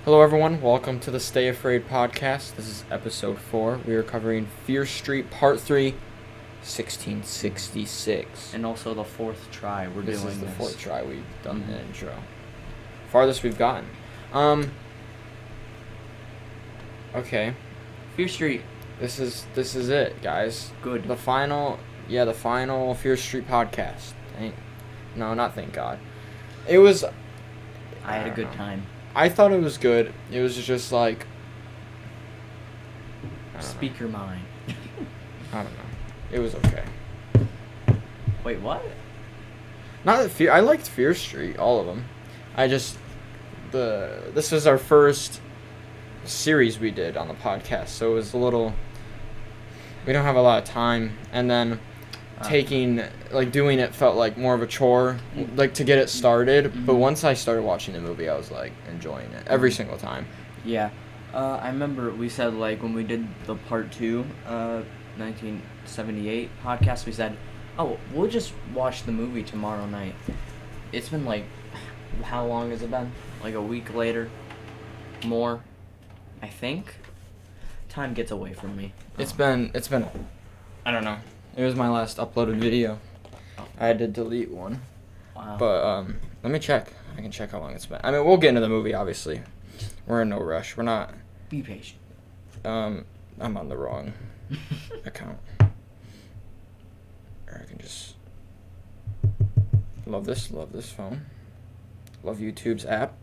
Hello, everyone. Welcome to the Stay Afraid podcast. This is episode 4. We are covering Fear Street Part 3, 1666. And also the fourth try we're This doing is the this. fourth try we've done the intro. Farthest we've gotten. Okay. Fear Street. This is it, guys. Good. The final Fear Street podcast. Thank God. It was... I had a don't good know. time. I thought it was good. It was just like... I don't Speak know. your mind. I don't know. It was okay. Wait, what? Not that Fear... I liked Fear Street, all of them. This was our first series we did on the podcast, so it was a little... We don't have a lot of time, and then doing it felt like more of a chore, like to get it started, but once I started watching the movie, I was like enjoying it every single time. Yeah. I remember we said, like, when we did the part 2, 1978 podcast, we said, oh, we'll just watch the movie tomorrow night. It's been like, how long has it been? Like a week later? More? I think? Time gets away from me. It's been I don't know. It was my last uploaded video. I had to delete one. Wow. But let me check. I can check how long it's been. I mean, we'll get into the movie, obviously. We're in no rush. We're not. Be patient. I'm on the wrong account. Or I can just love this phone. Love YouTube's app.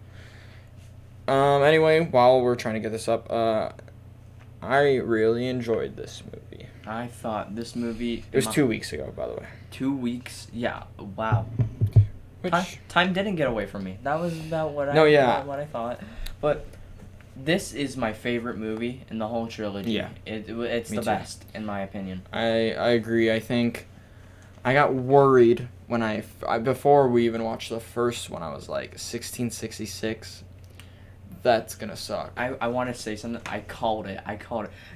Anyway, while we're trying to get this up, I really enjoyed this movie. I thought this movie... It was 2 weeks ago, by the way. 2 weeks? Yeah. Wow. Which Time didn't get away from me. That was about what what I thought. But this is my favorite movie in the whole trilogy. Yeah. It's Me the too. best, in my opinion. I agree. I think I got worried when before we even watched the first one. I was like, 1666. That's gonna suck. I want to say something. I called it.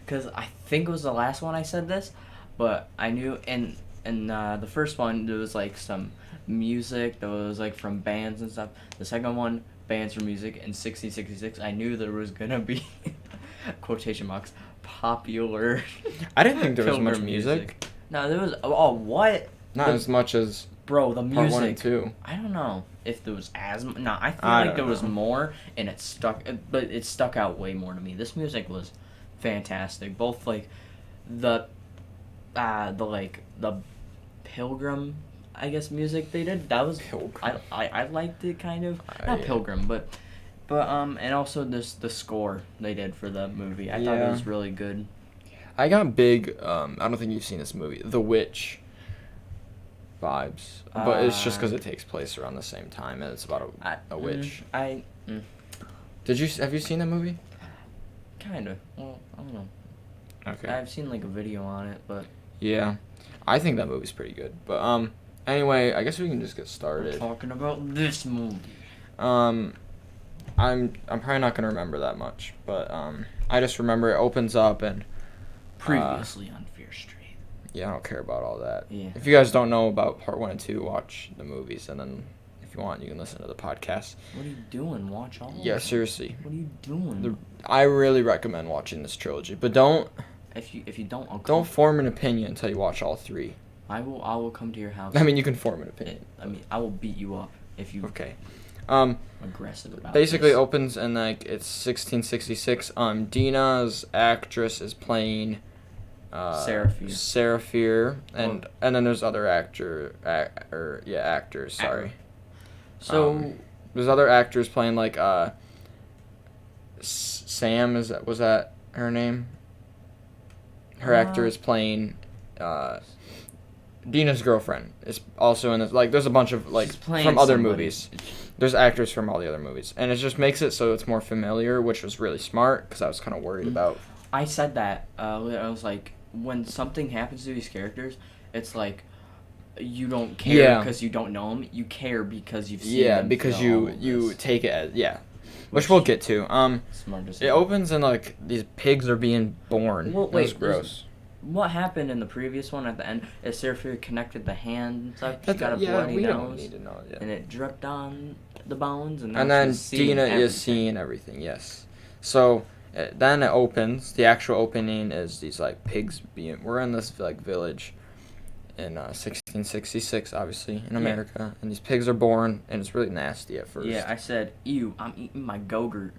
Because I think it was the last one I said this, but I knew in the first one there was like some music that was like from bands and stuff. The second one, bands from music. In 1666, I knew there was gonna be quotation marks popular. I didn't think there was Pilgrim much music. No, there was. Oh, what? Not as much as Bro, the music. part 1 and 2. I don't know if there was as no. I feel I like don't there was know. more, and it stuck. But it stuck out way more to me. This music was fantastic. Both like the Pilgrim, I guess, music they did. That was Pilgrim. I liked it kind of. Not Pilgrim, but and also the score they did for the movie. I thought it Yeah. was really good. I got big. I don't think you've seen this movie, The Witch. Vibes, but it's just because it takes place around the same time, and it's about a witch. Have you seen that movie? Kind of. Well, I don't know. Okay. I've seen like a video on it, but Yeah, I think that movie's pretty good. But anyway, I guess we can just get we're started. talking about this movie. I'm probably not gonna remember that much, but I just remember it opens up and Previously on Fear Street. yeah, I don't care about all that. Yeah. If you guys don't know about part 1 and 2, watch the movies, and then if you want, you can listen to the podcast. What are you doing? Watch all. Yeah, of it. seriously. What are you doing? I really recommend watching this trilogy, but don't If you don't, I'll come. don't form an opinion until you watch all 3. I will come to your house. I mean, you can form an opinion. I will beat you up if you Okay. aggressive about. Basically this. opens and like it's 1666. Dina's actress is playing Seraphir, and then there's other actors. Sorry. So there's other actors playing like Sam. Was that her name? Her actor is playing Dina's girlfriend is also in this. Like, there's a bunch of like she's playing from other somebody. movies. There's actors from all the other movies, and it just makes it so it's more familiar, which was really smart because I was kind of worried about. I said that. I was like, when something happens to these characters, it's like you don't care because you don't know them. You care because you've seen them. Because through all you of this. take it as which we'll get to. Smart It decision. opens and like these pigs are being born. Well, That was wait, gross. What happened in the previous one at the end is Seraphir connected the hand and stuff. She That's- got a yeah, bloody we nose. don't need to know. Yeah. And it dripped on the bones, and then she's seeing Dina everything. is seeing everything. Yes. So then it opens. The actual opening is these like pigs being. We're in this like village in 1666, obviously in America, and these pigs are born, and it's really nasty at first. Yeah, I said, ew, I'm eating my Go-Gurt.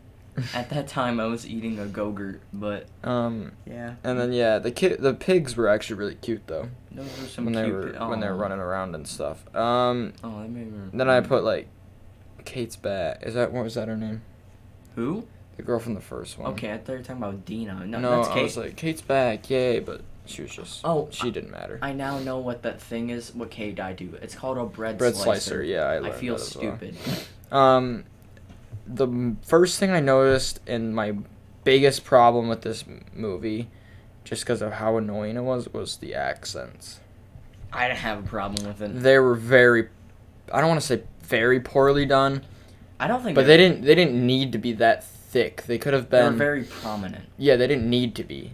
At that time, I was eating a Go-Gurt, but yeah. And then the pigs were actually really cute though. Those were some when they cute. were when they were running around and stuff. Oh, that made me. Then I put like Kate's back. What was that her name? Who? The girl from the first one. Okay, I thought you were talking about Dina. No, No, that's Kate. I was like Kate's back, yay! But she was just. Oh, she didn't matter. I now know what that thing is. What Kate died to. It's called a bread slicer. Yeah, I learned feel that as well. stupid. The first thing I noticed, and my biggest problem with this movie, just because of how annoying it was the accents. I didn't have a problem with it. They were very, I don't want to say very poorly done. I don't think. But they didn't need to be that thick. They could have been. They were very prominent. Yeah, they didn't need to be.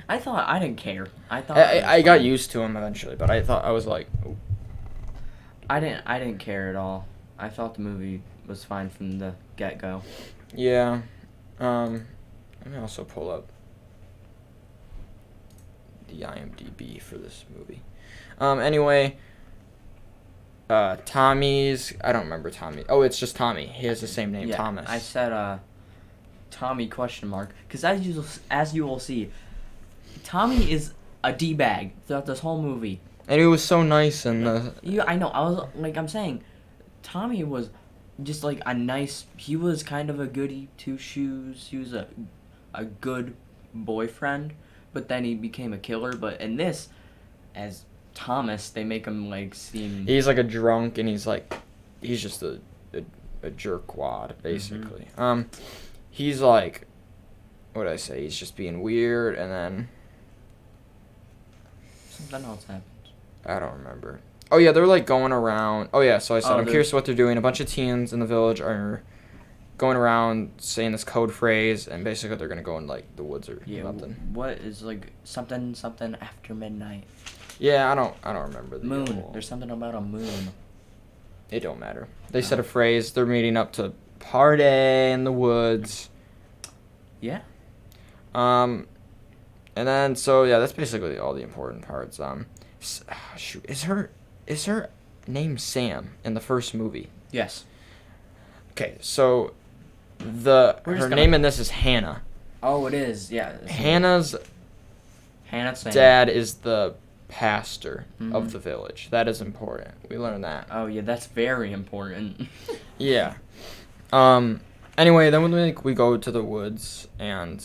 I didn't care. I got used to them eventually, but I was like. Ooh. I didn't care at all. I thought the movie was fine from the get-go. Yeah. Let me also pull up the IMDb for this movie. Anyway, Tommy's. I don't remember Tommy. Oh, it's just Tommy. He has the same name, Thomas. I said Tommy ? Because as you will see, Tommy is a d-bag throughout this whole movie. And he was so nice and. I know. I'm saying, Tommy was just like a nice. He was kind of a goody two shoes. He was a good boyfriend, but then he became a killer. But in this, as Thomas, they make him like seem. He's like a drunk, and he's just a jerkwad basically. Mm-hmm. He's like, what did I say? He's just being weird, and then something else happened. I don't remember. Oh yeah, they're like going around. Oh yeah, so I said I'm curious what they're doing. A bunch of teens in the village are going around saying this code phrase, and basically they're gonna go in like the woods or something. What is like something after midnight? Yeah, I don't remember the moon. There's something about a moon. It don't matter. They said a phrase. They're meeting up to party in the woods. Yeah. And then that's basically all the important parts. Shoot, is her name Sam in the first movie? Yes. Okay, so her name in this is Hannah. Oh, it is. Yeah. Hannah's dad is the pastor of the village. That is important. We learned that. Oh yeah, that's very important. Yeah. Anyway, then we go to the woods and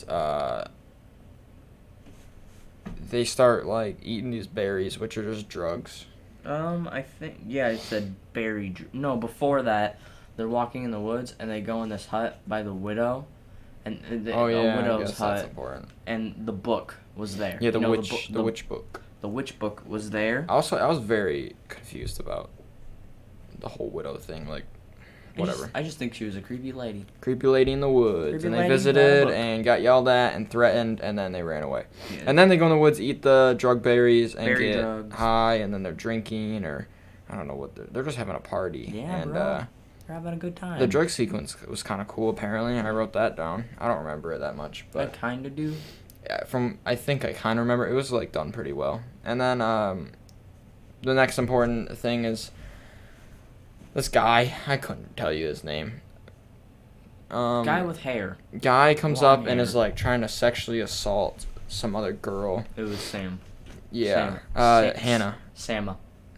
they start like eating these berries, which are just drugs. I think it said berry. No, before that, they're walking in the woods and they go in this hut by the widow, and a widow's hut. That's important. And the book was there. Yeah, the witch book. The witch book was there. Also, I was very confused about the whole widow thing. Like, whatever. I just think she was a creepy lady. Creepy lady in the woods. And they visited and got yelled at and threatened, and then they ran away. Yeah. And then they go in the woods, eat the drug berries, and get high, and then they're drinking, or I don't know what they're just having a party. Yeah, and, bro. They're having a good time. The drug sequence was kind of cool, apparently. I wrote that down. I don't remember it that much, but I kind of do. Yeah, I think I kind of remember. It was like done pretty well. And then the next important thing is this guy. I couldn't tell you his name. Guy with hair. Guy comes up and is like trying to sexually assault some other girl. It was Sam. Yeah. Hannah.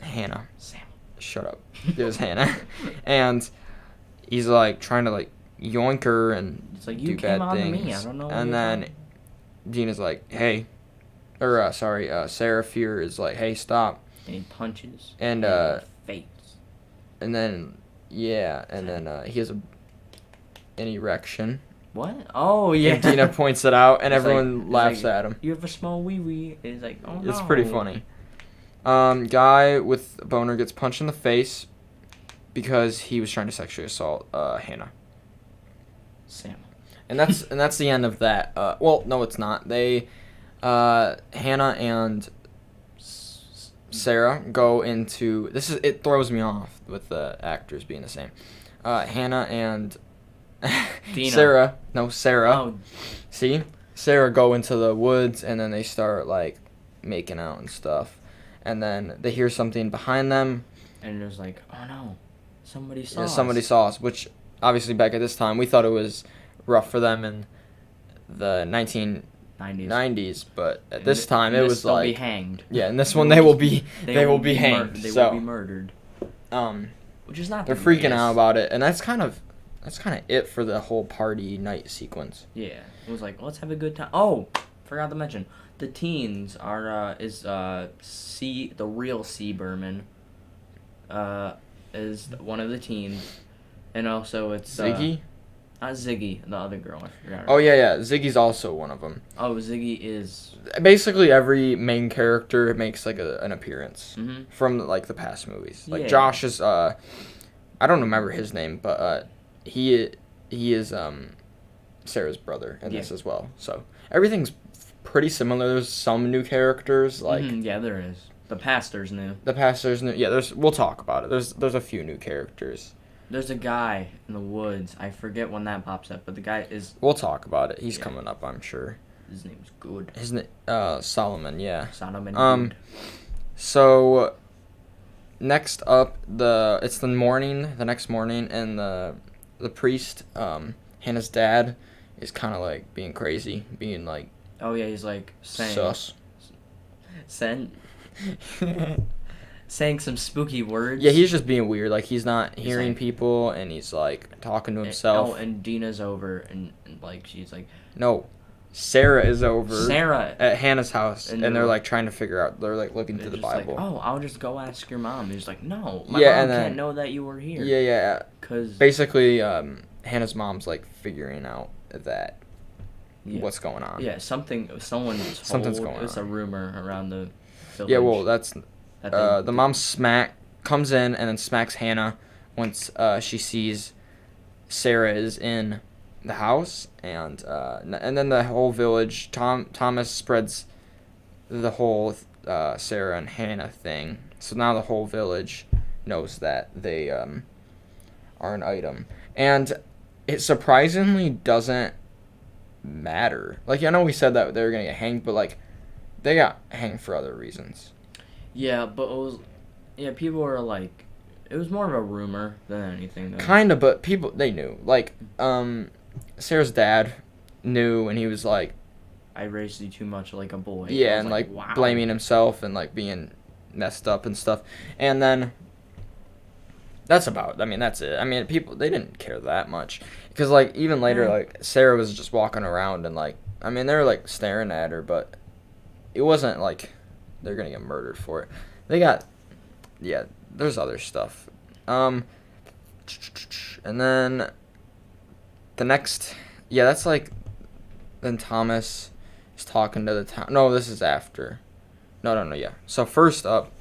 Hannah. Sam. Shut up. It was Hannah. And he's like trying to like yoink her and it's like, do bad things. Me. I don't know. And then Dina's like, hey. Or, Sarah Fear is like, hey, stop. And he punches. And, face. And then, yeah, and then he has an erection. What? Oh, yeah. And Dina points it out, and everyone laughs like, at him. You have a small wee-wee. It's like, oh, no. It's pretty funny. Guy with a boner gets punched in the face because he was trying to sexually assault Hannah. Sam. And that's the end of that. Well, no, it's not. They, Hannah and Sarah go into. It throws me off with the actors being the same. Hannah and Dina. Sarah. No, Sarah. Oh, See? Sarah go into the woods, and then they start, like, making out and stuff. And then they hear something behind them. and there's like, oh no, somebody saw Yeah, us. somebody saw us, which, obviously, back at this time, we thought it was rough for them in the 1990s, but at this time, it was they'll like... be hanged. Yeah, in this one, they will be hanged. They will be So, murdered. Which is not. they're the freaking greatest. out about it, and that's kind of it for the whole party night sequence. Yeah, it was like, let's have a good time. Oh, forgot to mention, the teens are the real Seaberman, is one of the teens, and also it's Ziggy? not Ziggy, the other girl. I forgot. Oh yeah, Ziggy's also one of them. Oh, Ziggy is. Basically, every main character makes like an appearance Mhm. from like the past movies. Like Yeah. Josh is I don't remember his name, but he is Sarah's brother in this Yeah. as well. So everything's pretty similar. There's some new characters like Yeah, there is. The pastor's new. the pastors. We'll talk about it. There's a few new characters. There's a guy in the woods. I forget when that pops up, but the guy is. We'll talk about it. He's Yeah. coming up, I'm sure. His name's Good. His name Solomon. Yeah. Solomon Um, Good. So next up, it's the next morning, and the priest, Hannah's dad, is kind of like being crazy, being like Oh yeah, he's like saying. sus. Saying some spooky words. Yeah, he's just being weird. Like he's not hearing like- people, and he's like talking to himself. And Dina's over, and like she's like No, Sarah is over. Sarah. At Hannah's house, And and they're they're like trying to figure out. They're like looking They're through the just Bible. Like, oh, I'll just go ask your mom. He's like, no, my Yeah, mom and then- can't know that you were here. Yeah. Cause Basically, Hannah's mom's like figuring out that what's going on. Yeah, something's going It's a on. rumor around the village. Yeah, well, that's that the mom comes in and then smacks Hannah once she sees Sarah is in the house, and then the whole village. Thomas spreads the whole Sarah and Hannah thing, so now the whole village knows that they are an item, and it surprisingly doesn't matter. Like, I know we said that they were gonna get hanged, but like they got hanged for other reasons. Yeah, but it was. Yeah, people were like, it was more of a rumor than anything. Though. Kinda, but people, they knew. Like, Sarah's dad knew, and he was like, I raised you too much like a boy. I yeah, was and like wow. blaming himself and like being messed up and stuff. And then that's it. I mean, people, they didn't care that much, because like even later, like Sarah was just walking around, and like, I mean, they were like staring at her, but it wasn't like they're gonna get murdered for it. There's other stuff. And then the next, that's like, then Thomas is talking to the town. No, this is after. No, yeah. So first up,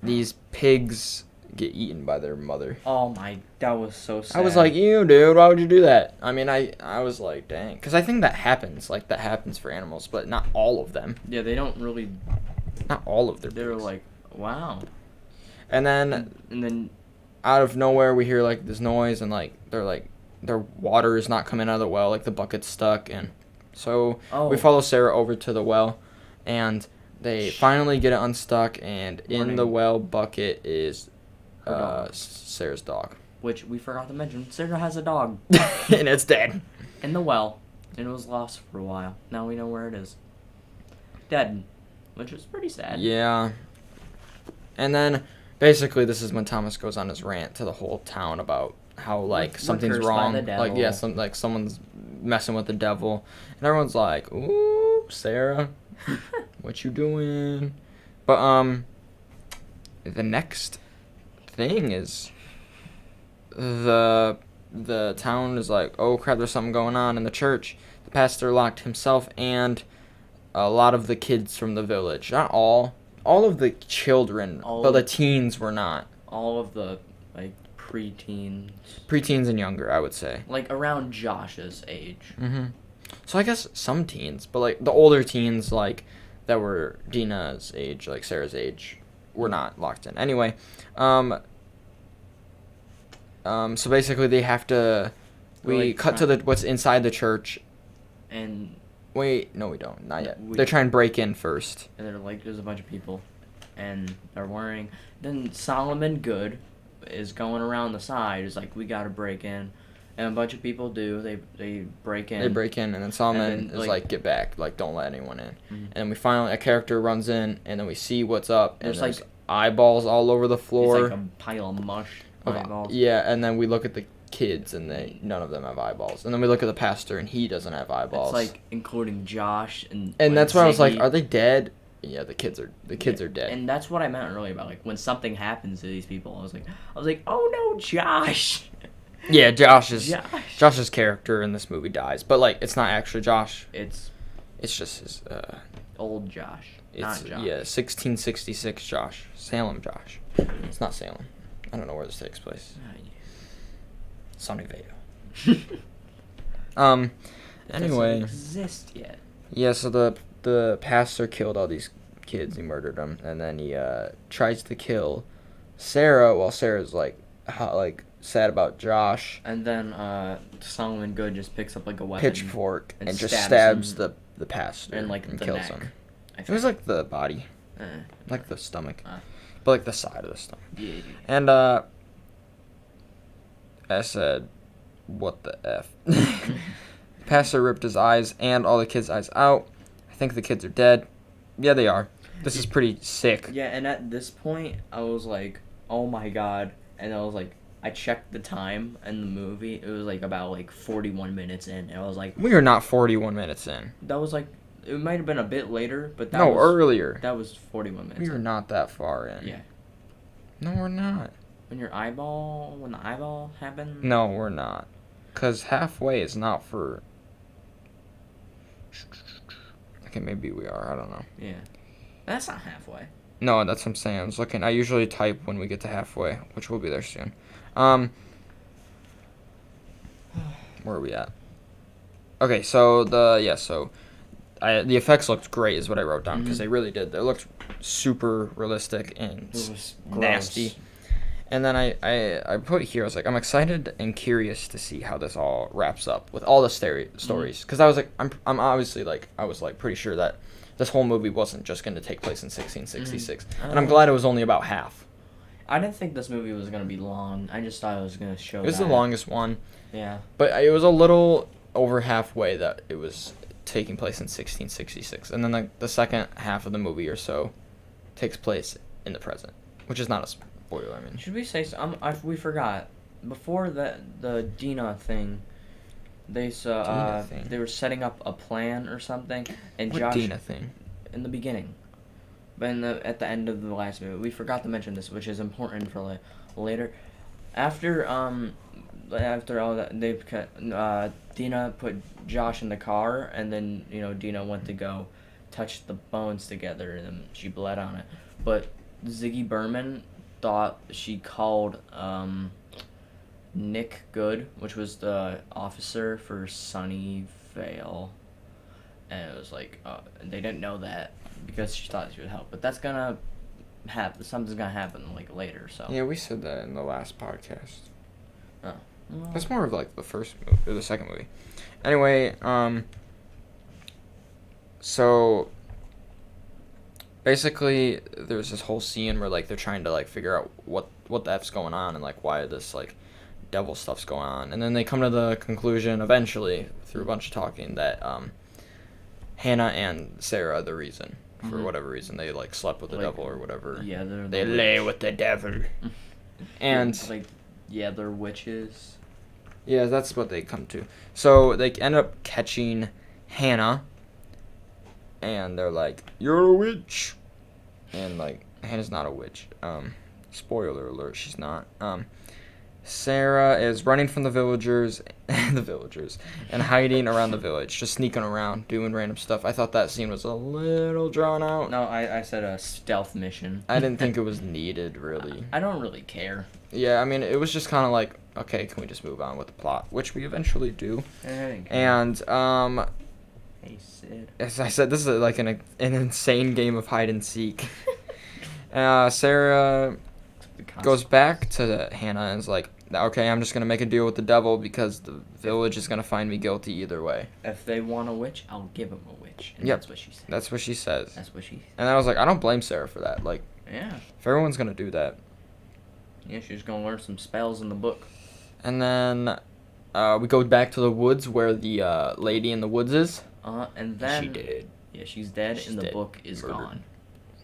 these pigs get eaten by their mother. Oh my, that was so sad. I was like, ew, dude, why would you do that? I mean, I was like, dang. Because I think that happens. Like, that happens for animals, but not all of them. Yeah, they don't really. Not all of their They were pigs. like, wow. And then And then. out of nowhere, we hear like this noise, and like their water is not coming out of the well, like the bucket's stuck, and so we follow Sarah over to the well, and they finally get it unstuck, and in the well bucket is Sarah's dog. Which we forgot to mention, Sarah has a dog. And it's dead. In the well, and it was lost for a while. Now we know where it is. Dead. Which was pretty sad. Yeah. And then basically this is when Thomas goes on his rant to the whole town about how like something's cursed by wrong. the Like devil. someone's messing with the devil. And everyone's like, "Ooh, Sarah, what you doing?" But the next thing is the town is like, "Oh crap, there's something going on in the church." The pastor locked himself and a lot of the kids from the village. Not all of the children, but the teens were not. All of the like preteens And younger, I would say. like around Josh's age. Mm-hmm. So I guess some teens, but like the older teens, like that were Dina's age, like Sarah's age, were not locked in. Anyway, So basically, they have to. We Like, cut to what's inside the church. And Wait, no, we don't. Not yet. we- They're trying to break in first. and they're like, there's a bunch of people, and they're wearing. Then Solomon Good is going around the side. Is like, we gotta break in, and a bunch of people do. They break in. They break in, and then Solomon And then, is like- like, get back, like, don't let anyone in. Mhm. And we finally, a character runs in, and then we see what's up, and There's, there's like- eyeballs all over the floor. It's like a pile of mush. Of- Eyeballs. Yeah, and then we look at the kids, and none of them have eyeballs. And then we look at the pastor, and he doesn't have eyeballs. It's like including Josh and. And that's why I was like, Ziggy. are they dead? Yeah, the kids are dead. And that's what I meant earlier about like when something happens to these people. I was like, oh no, Josh. Yeah, Josh's Josh. character in this movie dies, but like it's not actually Josh. It's It's just his. old Josh. It's Not Josh. 1666 Josh, Salem Josh. It's not Salem. I don't know where this takes place. Sunnyvale. It Anyway. doesn't exist yet. Yeah, so the pastor killed all these kids. He murdered them, and then he tries to kill Sarah while Sarah's like sad about Josh. And then Solomon Good just picks up like a weapon. Pitchfork and just stabs stabs him the pastor and like the kills neck. him. I It was like the body, uh, like the stomach, Uh. but like the side of the stomach. yeah. And I said, what the F? Pastor ripped his eyes and all the kids' eyes out. I think the kids are dead. Yeah, they are. This is pretty sick. Yeah, and at this point, I was like, oh my god. And I was like, I checked the time in the movie. It was like about like 41 minutes in. And I was like, We are not 41 minutes in. that was like, it might have been a bit later, but that No, was, earlier. That was 41 minutes We are in. not that far in. Yeah. No, we're not. When the eyeball happened? No, we're not. Because halfway is not for... Okay, maybe we are. I don't know. Yeah. That's not halfway. No, that's what I'm saying. I was looking. I usually type when we get to halfway, which will be there soon. Where are we at? Okay, so the effects looked great, is what I wrote down, because they really did. They looked super realistic and It was nasty. gross. And then I put here, I was like, I'm excited and curious to see how this all wraps up with all the stories, because I was like, I'm obviously like, I was like pretty sure that this whole movie wasn't just going to take place in 1666, and I'm glad it was only about half. I didn't think this movie was going to be long. I just thought it was going to show It was that. the longest one, Yeah. but it was a little over halfway that it was taking place in 1666, and then like the second half of the movie or so takes place in the present, which is not a spoiler. I mean, Should we say we forgot before the Dina thing? Dina thing? They were setting up a plan or something, and what Josh Dina thing? in the beginning, but at the end of the last movie, we forgot to mention this, which is important for later. After all that, Dina put Josh in the car, and then Dina went to go touch the bones together, and then she bled on it. But Ziggy Berman thought she called Nick Good, which was the officer for Sunnyvale, and it was like they didn't know that because she thought she would help. But that's gonna happen. Something's gonna happen like later. So Yeah, we said that in the last podcast. Oh. Well, That's more of like the first movie or the second movie. Anyway, so basically there's this whole scene where like they're trying to like figure out what the F's going on and like why this like devil stuff's going on, and then they come to the conclusion eventually through a bunch of talking that Hannah and Sarah are the reason for Mhm. whatever reason they like slept with the Like, devil or whatever. yeah, They lay with the devil. And they're witches. yeah, that's what they come to. So they end up catching Hannah, and they're like, "You're a witch," and like Hannah's not a witch. Spoiler alert, she's not. Sarah is running from the villagers, and hiding around the village, just sneaking around, doing random stuff. I thought that scene was a little drawn out. No, I said a stealth mission. I didn't think it was needed, really. I don't really care. Yeah, I mean, it was just kind of like, okay, can we just move on with the plot? Which we eventually do. And, Hey, Sid. as I said, this is like an insane game of hide and seek. Sarah goes back to Hannah and is like, okay, I'm just gonna make a deal with the devil because the village is gonna find me guilty either way. If they want a witch, I'll give them a witch. And Yep. that's what she said. That's what she says. That's what she. And I was like, I don't blame Sarah for that. Like, Yeah. if everyone's gonna do that. Yeah, she's gonna learn some spells in the book. And then we go back to the woods where the lady in the woods is. And then She did. Yeah, she's dead, She's and the dead. book is Murdered. gone.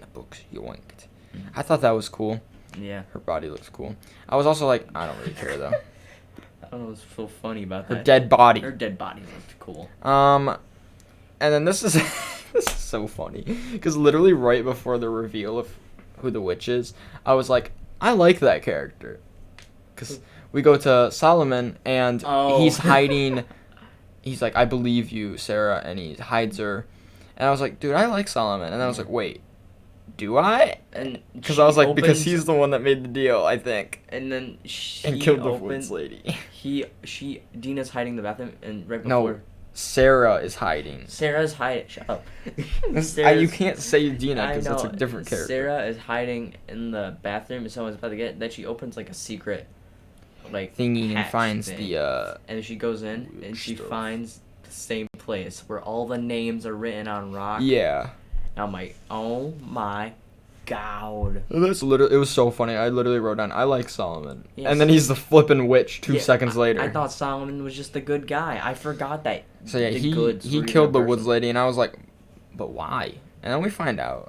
The book's yoinked. Mhm. I thought that was cool. Yeah. Her body looks cool. I was also like, I don't really care though. I don't know what's so funny about Her that. dead body. Her dead body looked cool. And then this is this is so funny because literally right before the reveal of who the witch is, I was like, I like that character, because we go to Solomon and he's hiding. He's like, I believe you, Sarah, and he hides her, and I was like, dude, I like Solomon, and then I was like, wait, do I? And Because I was like, because he's the one that made the deal, I think, and then she and killed the woods lady. Dina's hiding in the bathroom, and right No. before Sarah is hiding. Sarah's hiding. Shut up. You can't say Dina because that's a different character. Sarah is hiding in the bathroom, and someone's about to get. Then she opens like a secret, like Thingy and hatch finds thing. the And she goes in weird and she stuff. finds the same place where all the names are written on rock. yeah. And I'm like, oh my god. That's literally. It was so funny. I literally wrote down, I like Solomon, Yes. and then he's the flippin' witch 2 Yeah, seconds later. I thought Solomon was just a good guy. I forgot that. So yeah, the he goods were even killed a the person. woods lady, and I was like, but why? And then we find out.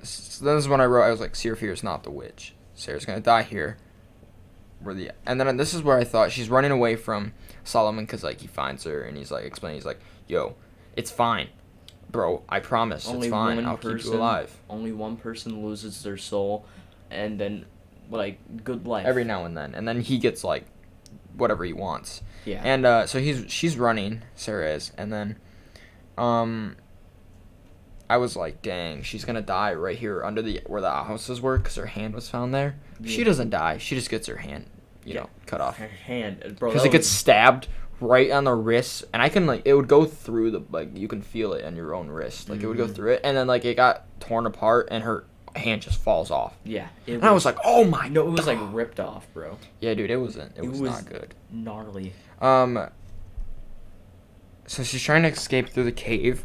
So this is when I wrote. I was like, Seraphir is not the witch. Sarah's gonna die here. And then this is where I thought she's running away from Solomon because like he finds her and he's like explaining. He's like, yo, it's fine, bro. I promise, Only it's fine. one I'll keep you person- alive. Only one person loses their soul, and then, like, good life. Every now and then he gets like whatever he wants. Yeah. And so she's running, Sarah is, and then I was like, dang, she's gonna die right here under where the houses were because her hand was found there. She Yeah. doesn't die. She just gets her hand, you know, cut off Her hand, bro. because that it gets was- stabbed right on the wrist, and I can like it would go through the like you can feel it on your own wrist, like it would go Mhm. through it, and then like it got torn apart and her hand just falls off. Yeah. And I was like, oh my. No, it was like God. ripped off, bro. Yeah, dude, it wasn't. It It was was- not good. Gnarly. So she's trying to escape through the cave,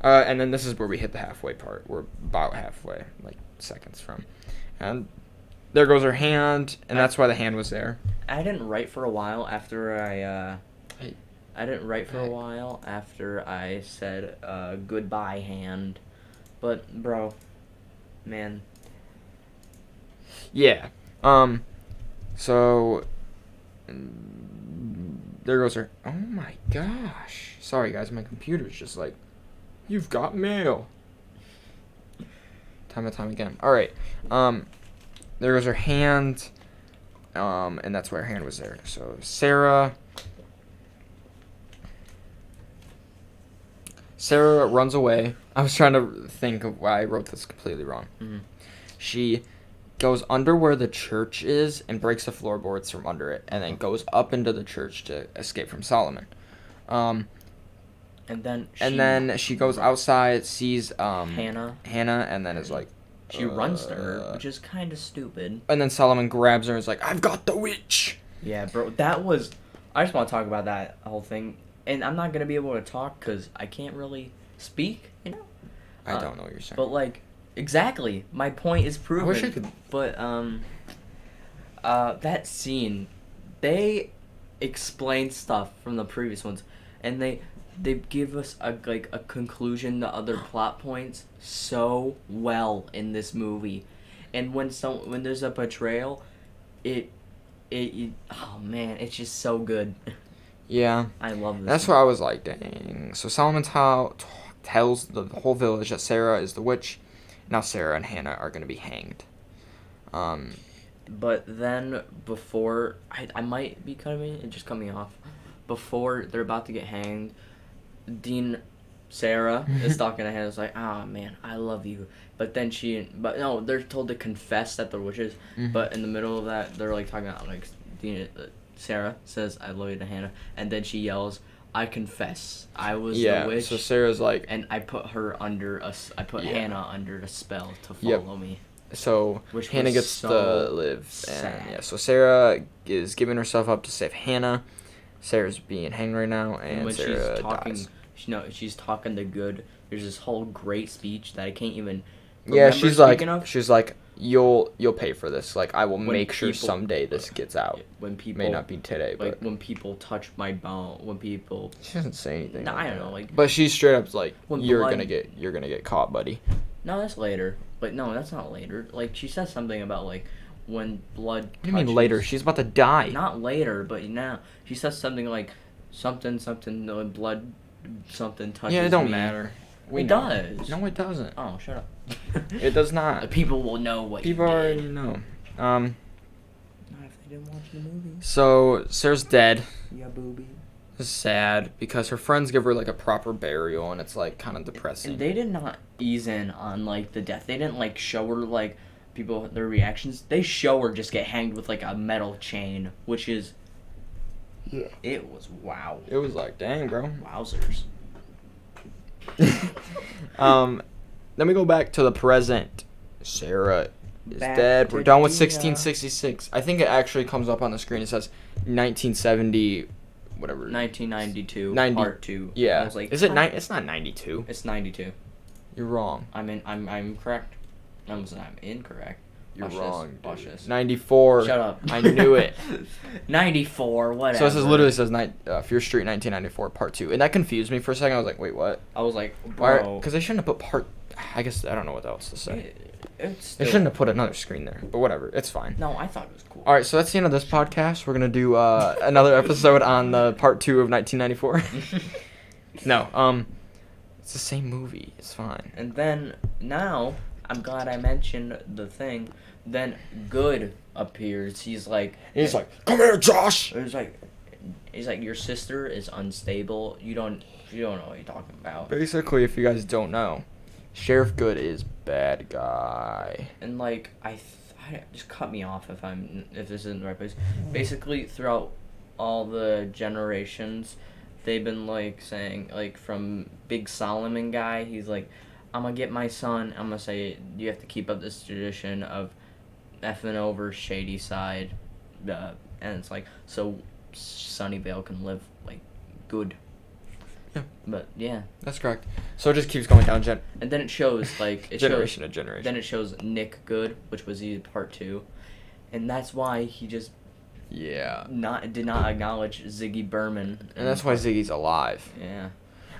and then this is where we hit the halfway part. We're about halfway, like seconds from, and there goes her hand, and that's why the hand was there. I didn't write for a while after Hey. I didn't write for a Hey. while after I said goodbye hand, but bro, man. Yeah. So there goes her. Oh my gosh. Sorry guys, my computer's just like, you've got mail. Time and time again. All right. There goes her hand. And that's why her hand was there. So Sarah runs away. I was trying to think of why I wrote this completely wrong. Mhm. She goes under where the church is and breaks the floorboards from under it, and then goes up into the church to escape from Solomon. And then she goes outside, sees Hannah. and then is like, She runs to her, which is kind of stupid. and then Solomon grabs her and is like, I've got the witch. Yeah, bro, that was. I just want to talk about that whole thing, and I'm not gonna be able to talk because I can't really speak, you know. I don't know what you're saying. But like, exactly, my point is proven. I wish I could. But that scene, they explain stuff from the previous ones, and they give us a conclusion to other plot points so well in this movie, and when there's a betrayal, it oh man, it's just so good. Yeah. I love this. That's why I was like, dang. So Solomon tells the whole village that Sarah is the witch. Now Sarah and Hannah are going to be hanged. But then before I might be it just cut me off. Before they're about to get hanged, Sarah is talking to Hannah. It's like, ah man, I love you. But then no, they're told to confess that they're witches. Mhm. But in the middle of that, they're like talking about like Sarah says, I love you to Hannah, and then she yells, I confess, I was the witch. So Sarah's like, And I put her under I put Yeah. Hannah under a spell to Yep. follow me. So Which Hannah was gets so to live. sad. And yeah, so Sarah is giving herself up to save Hannah. Sarah's being hanged right now, and when Sarah she's talking, dies. she's talking to Good. There's this whole great speech that I can't even. Yeah, remember she's like, you'll pay for this. Like, I will When make sure people- someday this gets out. When people May not be today, like but when people touch my bone, when people. she doesn't say anything. No, like I don't that. know, like- But she's straight up like, When you're blood- gonna get caught, buddy. No, that's later. But no, that's not later. Like she says something about like when blood. What do you mean later? She's about to die. Not later, but now she says something like something no blood something touches. Yeah, it don't me. matter. We It know. does. No, it doesn't. Oh, shut up. It does not. People will know what People you already did. know. Not if they didn't watch the movie. So Sarah's dead. Yeah, booby. It's sad because her friends give her like a proper burial, and it's like kind of depressing. And they did not ease in on like the death. They didn't like show her like people their reactions. They show her just get hanged with like a metal chain, which is. Yeah. It was wow. It was like, dang, bro. Wowzers. Then we go back to the present. Sarah is Back dead. to We're done with Dina. 1666. I think it actually comes up on the screen. It says 1970, whatever. 1992, 90 part 2. Yeah. I was like, Is it It's not 92. It's 92. You're wrong. I'm correct. I'm incorrect. You're Watch wrong. This. Watch this. 94. Shut up. I knew it. 94. Whatever. So this is literally says Fear Street 1994 part 2, and that confused me for a second. I was like, wait, what? I was like, Why? bro. Because they shouldn't have put part. I guess I don't know what else to say. It's They shouldn't have put another screen there, but whatever. It's fine. No, I thought it was cool. All right, so that's the end of this podcast. We're gonna do another episode on the part 2 of 1994. No, it's the same movie. It's fine. And then now, I'm glad I mentioned the thing. Then Good appears. He's like, come here, Josh. he's like, your sister is unstable. You don't know what you're talking about. Basically, if you guys don't know, Sheriff Good is bad guy. And like I just cut me off if this isn't the right place. Basically, throughout all the generations, they've been like saying like from Big Solomon guy, he's like, I'm gonna get my son. I'm gonna say you have to keep up this tradition of effing over shady side, and it's like so Sunnyvale can live like good. Yeah. But yeah. That's correct. So it just keeps going down And then it shows like generation to generation. Then it shows Nick Good, which was part 2, and that's why he just Yeah. did not acknowledge Ziggy Berman. And that's why Ziggy's alive. Yeah.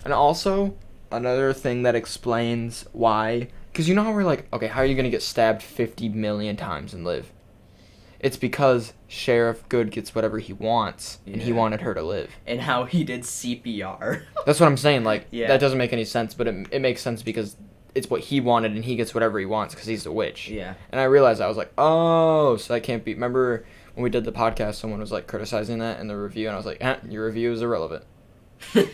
And also, another thing that explains why, because you know how we're like, okay, how are you going to get stabbed 50 million times and live? It's because Sheriff Good gets whatever he wants, and he Yeah. wanted her to live. And how he did CPR. That's what I'm saying. Like, Yeah. that doesn't make any sense, but it makes sense because it's what he wanted, and he gets whatever he wants because he's the witch. Yeah. And I realized, I was like, oh, so that can't be. Remember when we did the podcast, someone was like criticizing that in the review, and I was like, your review is irrelevant. I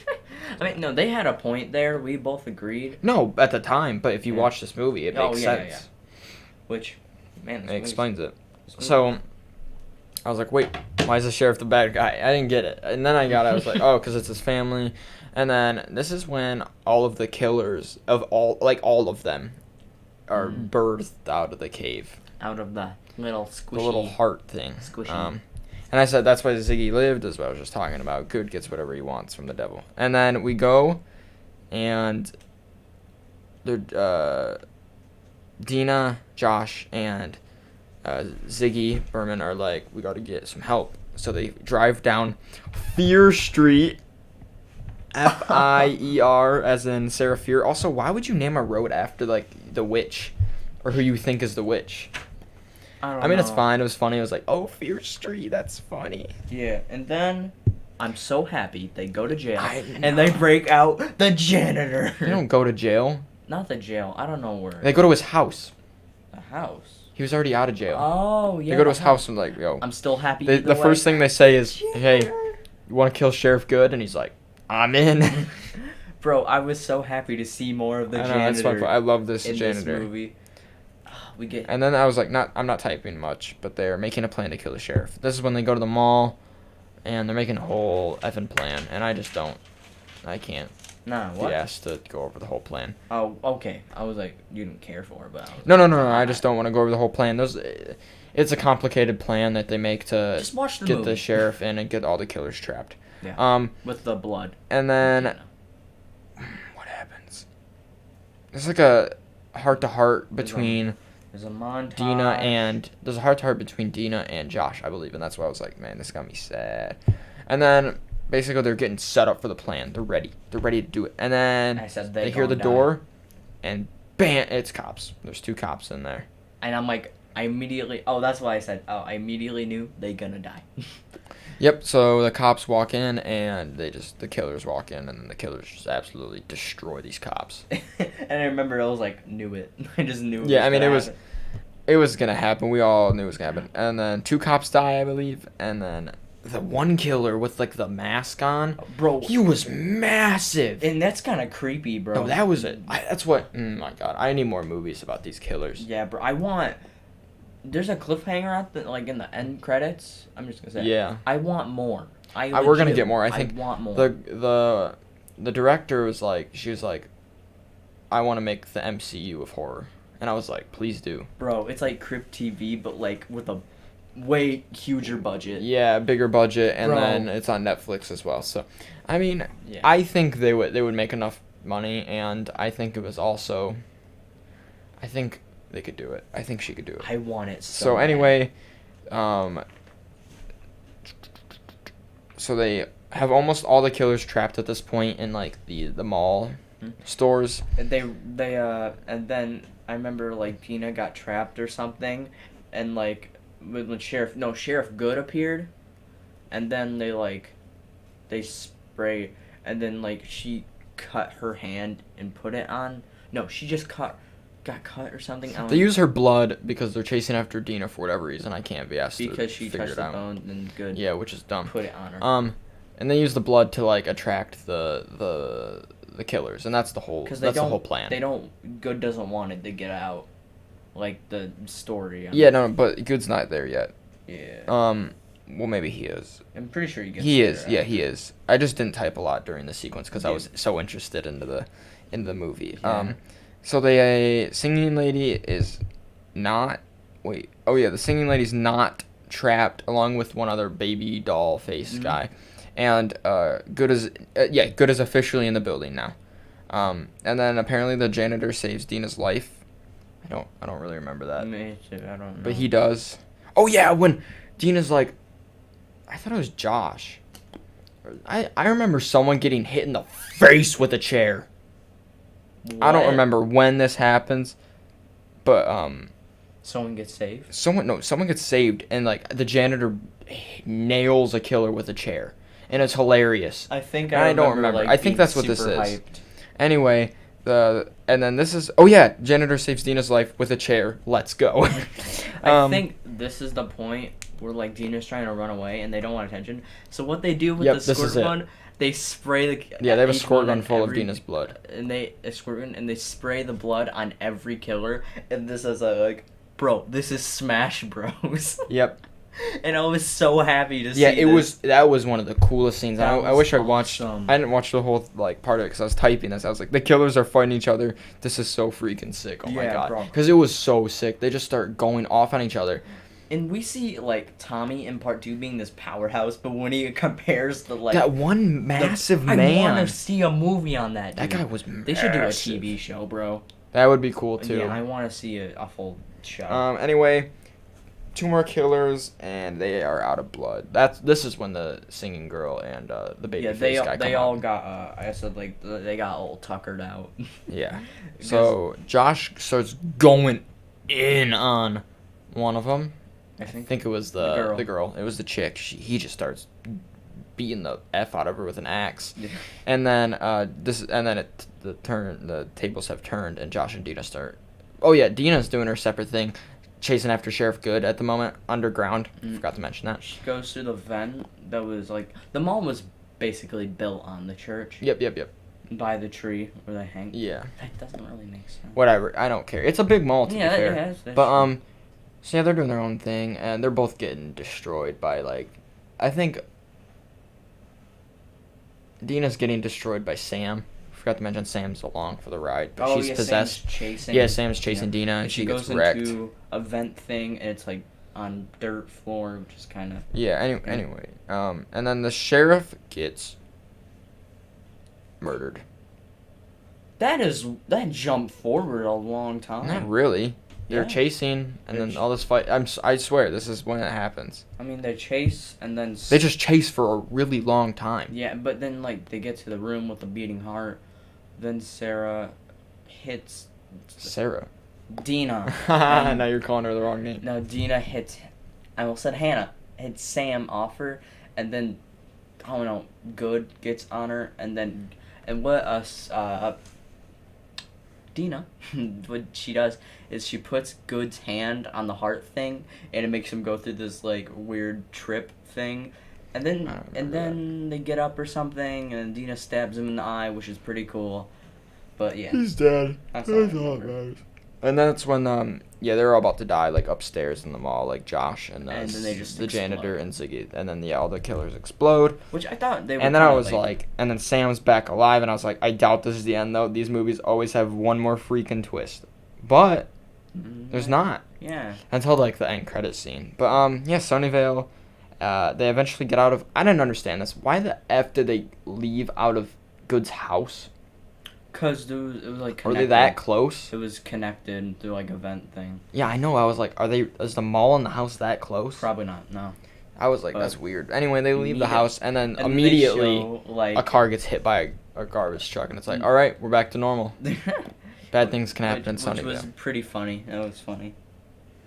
mean, no, they had a point there. We both agreed. No, at the time, but if you Yeah. watch this movie, it makes sense. Yeah. Which, man, It explains it. So, I was like, wait, why is the sheriff the bad guy? I didn't get it. And then I was like, oh, because it's his family. And then this is when all of the killers of all of them are birthed out of the cave. Out of the little squishy. The little heart thing. Squishy. And I said that's why Ziggy lived, is what I was just talking about. Good gets whatever he wants from the devil. And then we go, and Dina, Josh, and Ziggy Berman are like, we got to get some help. So they drive down Fear Street, F-I-E-R, as in Sarah Fear. Also, why would you name a road after, like, the witch, or who you think is the witch? I mean, it's fine. It was funny. I was like, oh, Fear Street. That's funny. Yeah, and then I'm so happy they go to jail I and they break out the janitor. They don't go to jail. Not the jail. I don't know where. They go to his house. The house. He was already out of jail. Oh yeah. They go to his house and like, yo. I'm still happy. The first thing they say is, hey, you want to kill Sheriff Good? And he's like, I'm in. Bro, I was so happy to see more of the I know, janitor. that's fun. I love this in janitor. This movie. We get. And then I was like, I'm not typing much, but they're making a plan to kill the sheriff. This is when they go to the mall, and they're making a whole effing plan, and I just don't. I can't. Nah, what? He asked to go over the whole plan. Oh, okay. I was like, you didn't care for it, but I was No, like, I just don't want to go over the whole plan. It's a complicated plan that they make to just watch the get movie. the sheriff in and get all the killers trapped. Yeah. With the blood. And then what happens? There's like a heart-to-heart between There's a montage. There's a heart-to-heart between Dina and Josh, I believe, and that's why I was like, man, this got me sad. And then basically they're getting set up for the plan. They're ready to do it. And then I said they hear the door, and bam, it's cops. There's 2 cops in there. And I'm like, I immediately knew they gonna die. Yep, so the cops walk in, and the killers walk in, and then the killers just absolutely destroy these cops. And I remember I was like, knew it. I just knew it. Yeah, I mean, it was gonna happen. We all knew it was gonna happen. And then 2 cops die, I believe, and then the one killer with like the mask on, bro, he was massive. And that's kind of creepy, bro. No, that was it. That's what. My God, I need more movies about these killers. Yeah, bro. There's a cliffhanger at in the end credits. I'm just gonna say. Yeah. I want more. We're gonna get more. I think. Want more. The director was like, she was like, I want to make the MCU of horror, and I was like, please do. Bro, it's like Crypt TV, but like with a way huger budget. Yeah, bigger budget, and Bro. then it's on Netflix as well. So, I mean, Yeah. I think they would make enough money, and I think it was also. I think they could do it. I think she could do it. I want it So anyway, so they have almost all the killers trapped at this point in like the mall stores. And and then I remember like Dina got trapped or something, and like when Sheriff Good appeared, and then they spray, and then like she cut her hand and put it on. No, she just got cut or something. They use her blood because they're chasing after Dina for whatever reason. I can't be asked because to she figure touched it the out. bone and Good. Yeah, which is dumb. Put it on her. And they use the blood to like attract the killers, and that's the whole plan. Good doesn't want it to get out, like the story. Yeah, no, but Good's not there yet. Yeah. Well, maybe he is. I'm pretty sure He is. Yeah, he is. I just didn't type a lot during the sequence because I was so interested in the movie. Yeah. So the singing lady is not. Wait. Oh yeah, the singing lady's not trapped along with one other baby doll face guy, and Good is officially in the building now. And then apparently the janitor saves Dina's life. I don't really remember that. Me too, I don't know. But he does. Oh yeah, when Dina's like, I thought it was Josh. I remember someone getting hit in the face with a chair. What? I don't remember when this happens, but Someone gets saved. someone gets saved, and like the janitor nails a killer with a chair, and it's hilarious. I think I don't remember. Like, I think that's what this super is. hyped. Anyway, and then this is janitor saves Dina's life with a chair. Let's go. I think this is the point where like Dina's trying to run away and they don't want attention. So what they do with the squirt gun, they spray the they have a squirt gun full of Dina's blood, and they spray the blood on every killer. And this is like, bro, this is Smash Bros. Yep. And I was so happy to see. Yeah, that was one of the coolest scenes. I wish I watched. awesome. I didn't watch the whole like part of it because I was typing this. I was like, the killers are fighting each other. This is so freaking sick. Oh my Yeah, god, bro. because it was so sick. They just start going off on each other. And we see like Tommy in part 2 being this powerhouse, but when he compares That one massive man. I want to see a movie on that. Dude. That guy was massive. They should do a TV show, bro. That would be cool too. Yeah, I want to see a full show. Anyway, 2 more killers and they are out of blood. This is when the singing girl and the baby face guy come they all out. got I said like they got all tuckered out. Yeah. So Josh starts going in on one of them. I think it was the girl. It was the chick. He just starts beating the F out of her with an axe. Yeah. And then the tables have turned and Josh and Dina start. Oh yeah, Dina's doing her separate thing, chasing after Sheriff Good at the moment underground. Forgot to mention that. She goes through the vent that was like the mall was basically built on the church. Yep. By the tree where they hang. Yeah. That doesn't really make sense. Whatever. I don't care. It's a big mall to be fair. Yeah, that's but true. So yeah, they're doing their own thing, and they're both getting destroyed by, like, I think Dina's getting destroyed by Sam forgot to mention Sam's along for the ride, but Oh she's yeah, possessed. Sam's chasing. Yeah, Sam's chasing Dina, and she gets goes wrecked. into a vent thing, and it's like on dirt floor, which is kind of. Yeah. Anyway, and then the sheriff gets murdered. That jumped forward a long time. Not really. They're Yeah. chasing, and then all this fight. I swear, this is when it happens. I mean, they chase and then. They just chase for a really long time. Yeah, but then like they get to the room with the beating heart, then Sarah hits Sarah. Dina. Now you're calling her the wrong name. No, Dina hits. I almost said Hannah. Hits Sam off her, and then I don't know. Good gets on her, and what Dina, what she does is she puts Good's hand on the heart thing, and it makes him go through this like weird trip thing, and then they get up or something, and Dina stabs him in the eye, which is pretty cool. But yeah, He's dead. That's all it matters. And that's when they're all about to die, like upstairs in the mall, like Josh and, And then they just the janitor explode. and Ziggy, and then all the killers explode. Which I thought they were. And then I kinda was like, and then Sam's back alive, and I was like, I doubt this is the end though. These movies always have one more freaking twist, but there's not. Yeah. Until like the end credit scene. But yeah, Sunnyvale, they eventually get out of. I didn't understand this. Why the f did they leave out of Good's house? Cause it was like. Connected. Were they that close? It was connected through like a vent thing. Yeah, I know. I was like, is the mall and the house that close? Probably not. No. I was like, that's weird. Anyway, they leave the house, and then and immediately they show, like, a car gets hit by a garbage truck, and it's like, all right, we're back to normal. Bad things can happen in Sunnyvale. Which was pretty funny. That was funny.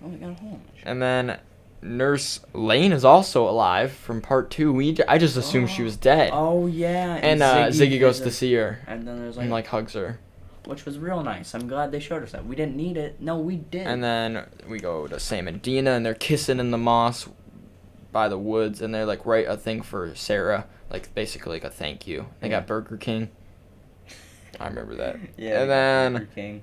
Oh, we got home. And then Nurse Lane is also alive from part 2. I just assumed she was dead. Oh yeah. And Ziggy goes to see her. And then there's And like hugs her. Which was real nice. I'm glad they showed us that. We didn't need it. No, we did. And then we go to Sam and Dina, and they're kissing in the moss by the woods, and they like write a thing for Sarah, like basically like a thank you. They got Burger King. I remember that. Yeah. And then Burger King.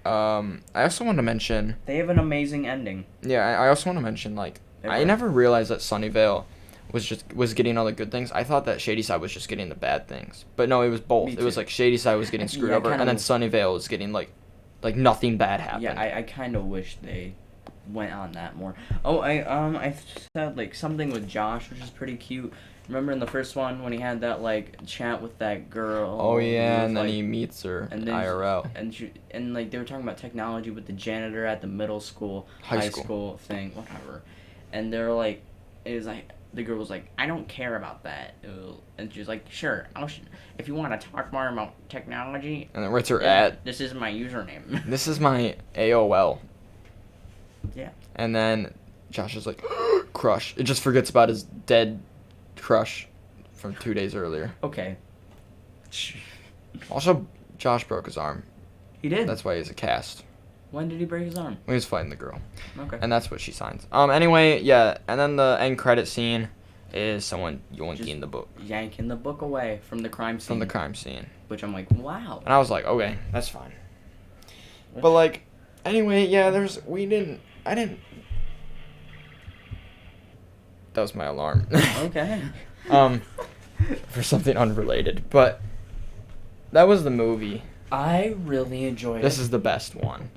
I also want to mention. They have an amazing ending. Yeah, I also want to mention like I never realized that Sunnyvale was getting all the good things. I thought that Shadyside was just getting the bad things, but no, it was both. It was like Shadyside was getting screwed over, and then Sunnyvale was getting like nothing bad happened. Yeah, I kind of wish they went on that more. Oh, I said like something with Josh, which is pretty cute. Remember in the first one when he had that like chat with that girl? Oh yeah, and then like, he meets her and IRL. And like they were talking about technology with the janitor at the middle school, high school thing, whatever. And they're like, it was like the girl was like, I don't care about that. And she was like, sure, if you want to talk more about technology. And then where's her at? This is my username. This is my AOL. Yeah. And then Josh is like, crush. It just forgets about his dead crush from 2 days earlier. Okay. Also, Josh broke his arm. He did. That's why he's a cast. When did he break his arm? When he was fighting the girl. Okay. And that's what she signs. Anyway, yeah, and then the end credit scene is someone yanking the book. Yanking the book away from the crime scene. From the crime scene. Which I'm like, wow. And I was like, okay, that's fine. But like, anyway, yeah, I didn't. That was my alarm. Okay. For something unrelated, but that was the movie. I really enjoyed it. This is the best one.